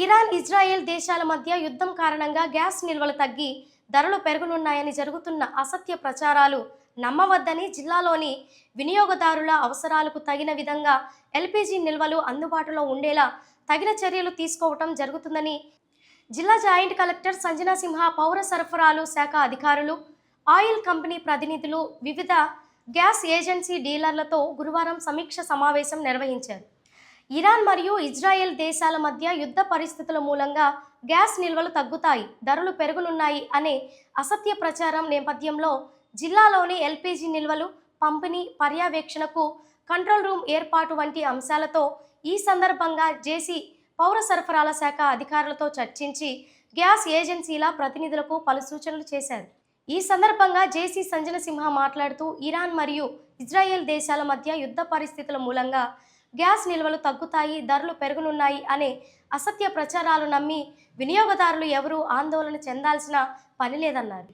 Iran, Israel దేశాల మధ్య యుద్ధం కారణంగా గ్యాస్ నిల్వలు తగ్గి ధరలు పెరగనున్నాయని జరుగుతున్న అసత్య ప్రచారాలు నమ్మవద్దని, జిల్లాలోని వినియోగదారుల అవసరాలకు తగిన విధంగా ఎల్పీజీ నిల్వలు అందుబాటులో ఉండేలా తగిన చర్యలు తీసుకోవటం జరుగుతుందని జిల్లా జాయింట్ కలెక్టర్ సంజనా సింహ, పౌర సరఫరాలు శాఖ అధికారులు, ఆయిల్ కంపెనీ ప్రతినిధులు, వివిధ గ్యాస్ ఏజెన్సీ డీలర్లతో గురువారం సమీక్ష సమావేశం నిర్వహించారు. ఇరాన్ మరియు ఇజ్రాయెల్ దేశాల మధ్య యుద్ధ పరిస్థితుల మూలంగా గ్యాస్ నిల్వలు తగ్గుతాయి, ధరలు పెరగనున్నాయి అనే అసత్య ప్రచారం నేపథ్యంలో జిల్లాలోని ఎల్పీజీ నిల్వలు, పంపిణీ, పర్యవేక్షణకు కంట్రోల్ రూమ్ ఏర్పాటు వంటి అంశాలతో ఈ సందర్భంగా జేసీ పౌర సరఫరాల శాఖ అధికారులతో చర్చించి గ్యాస్ ఏజెన్సీల ప్రతినిధులకు పలు సూచనలు చేశారు. ఈ సందర్భంగా జేసీ సంజన సింహ మాట్లాడుతూ, ఇరాన్ మరియు ఇజ్రాయెల్ దేశాల మధ్య యుద్ధ పరిస్థితుల మూలంగా గ్యాస్ నిల్వలు తగ్గుతాయి, ధరలు పెరగనున్నాయి అనే అసత్య ప్రచారాలు నమ్మి వినియోగదారులు ఎవరూ ఆందోళన చెందాల్సిన పని లేదన్నారు.